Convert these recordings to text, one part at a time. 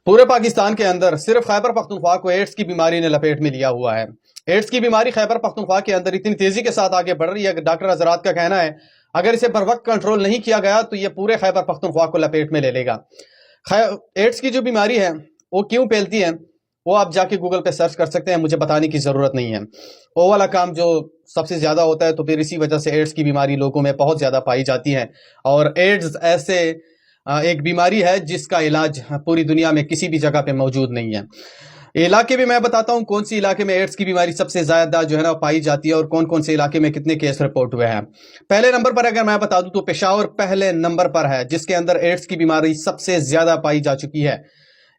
पूरे पाकिस्तान के अंदर सिर्फ खैबर पख्तूनख्वा को एड्स की बीमारी ने लपेट में लिया हुआ है। एड्स की बीमारी खैबर पख्तूनख्वा के अंदर इतनी तेजी के साथ आगे बढ़ रही है कि डॉक्टर हजरात का कहना है अगर इसे बर वक्त कंट्रोल नहीं किया गया तो ये पूरे खैबर पख्तूनख्वा को लपेट में ले लेगा। एड्स की जो बीमारी है वो क्यों फैलती है वो आप जाके गूगल पे सर्च कर सकते हैं, मुझे बताने की जरूरत नहीं है। वो वाला काम जो सबसे ज्यादा होता है, तो फिर इसी वजह से एड्स की बीमारी लोगों में बहुत ज्यादा पाई जाती है। और एड्स ऐसे एक बीमारी है जिसका इलाज पूरी दुनिया में किसी भी जगह पे मौजूद नहीं है। इलाके भी मैं बताता हूं कौन सी इलाके में एड्स की बीमारी सबसे ज्यादा जो है ना पाई जाती है और कौन कौन से इलाके में कितने केस रिपोर्ट हुए हैं। पहले नंबर पर अगर मैं बता दूं तो पेशावर पहले नंबर पर है, जिसके अंदर एड्स की बीमारी सबसे ज्यादा पाई जा चुकी है।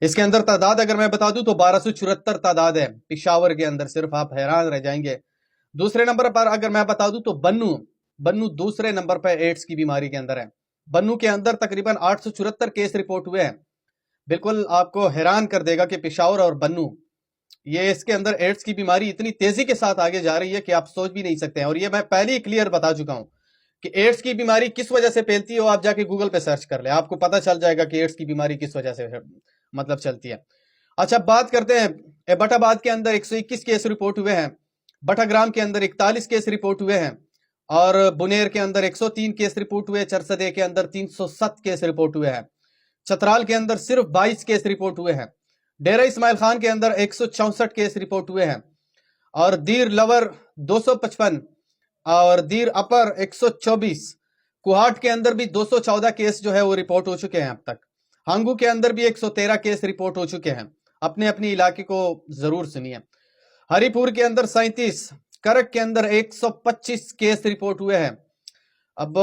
इसके अंदर तादाद अगर मैं बता दूं तो 1274 तादाद है पेशावर के अंदर, सिर्फ आप हैरान रह जाएंगे। दूसरे नंबर पर अगर मैं बता दूं तो बन्नू दूसरे नंबर पर एड्स की बीमारी के अंदर है। बन्नू के अंदर तकरीबन 874 केस रिपोर्ट हुए हैं। बिल्कुल आपको हैरान कर देगा कि पेशावर और बन्नू ये इसके अंदर एड्स की बीमारी इतनी तेजी के साथ आगे जा रही है कि आप सोच भी नहीं सकते हैं। और ये मैं पहले ही क्लियर बता चुका हूं कि एड्स की बीमारी किस वजह से फैलती है, वो आप जाके गूगल पे सर्च कर ले, आपको पता चल जाएगा कि एड्स की बीमारी किस वजह से मतलब चलती है। अच्छा, बात करते हैं एबटाबाद के अंदर 121 केस रिपोर्ट हुए हैं, बटाग्राम के अंदर 41 केस रिपोर्ट हुए हैं, और बुनेर के अंदर 103 केस रिपोर्ट हुए, चरसदे के अंदर 307 केस रिपोर्ट हुए हैं, चतराल के अंदर सिर्फ 22 केस रिपोर्ट हुए हैं, डेरा इस्माइल खान के अंदर 164 केस रिपोर्ट हुए हैं, और दीर लवर 255 और दीर अपर 124, कुहाट के अंदर भी 214 केस जो है वो रिपोर्ट हो चुके हैं अब तक। हांगू के अंदर भी 113 केस रिपोर्ट हो चुके हैं। अपने अपने इलाके को जरूर सुनिए। हरिपुर के अंदर 37, करक के अंदर 125 केस रिपोर्ट हुए हैं। अब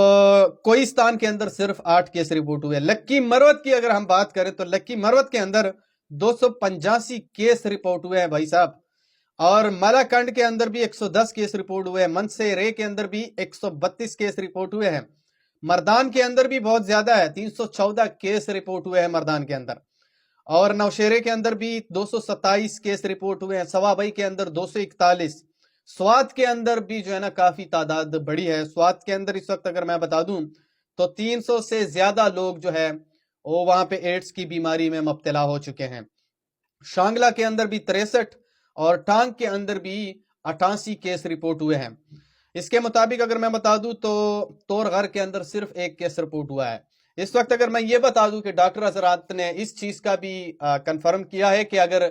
कोइस्तान के अंदर सिर्फ 8 केस रिपोर्ट हुए। लक्की मरवत की अगर हम बात करें तो लक्की मरवत के अंदर 285 केस रिपोर्ट हुए हैं भाई साहब। और मलाकंड के अंदर भी 110 केस रिपोर्ट हुए हैं। मनसेरे के अंदर भी 132 केस रिपोर्ट हुए हैं। मर्दान के अंदर भी बहुत ज्यादा है, 314 केस रिपोर्ट हुए हैं मर्दान के अंदर। और नौशेरे के अंदर भी 227 केस रिपोर्ट हुए हैं। सवाबई के अंदर 241। स्वात के अंदर भी जो है ना काफी तादाद बड़ी है। स्वात के अंदर इस वक्त अगर मैं बता दूं तो 300 से ज्यादा लोग जो है वो वहां पे एड्स की बीमारी में मुब्तला हो चुके हैं। शांगला के अंदर भी 63 और टांग के अंदर भी 88 केस रिपोर्ट हुए हैं। इसके मुताबिक अगर मैं बता दूं तो तोरगर के अंदर सिर्फ 1 केस रिपोर्ट हुआ है। इस वक्त अगर मैं ये बता दूं कि डॉक्टर हजरात ने इस चीज का भी कंफर्म किया है कि अगर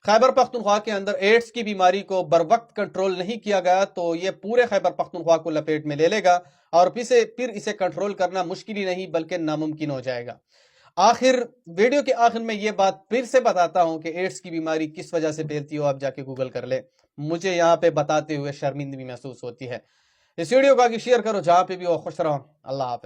खैबर पख्तूनख्वा के अंदर एड्स की बीमारी को बर वक्त कंट्रोल नहीं किया गया तो ये पूरे खैबर पख्तूनख्वा को लपेट में ले लेगा और फिर इसे कंट्रोल करना मुश्किल ही नहीं बल्कि नामुमकिन हो जाएगा। वीडियो के आखिर में ये बात फिर से बताता हूं कि एड्स की बीमारी किस वजह से फैलती हो, आप जाके गूगल कर ले। मुझे यहाँ पे बताते हुए शर्मिंदगी महसूस होती है। इस वीडियो को आगे शेयर करो जहां पे भी हो। खुश रहो। अल्लाह हाफिज।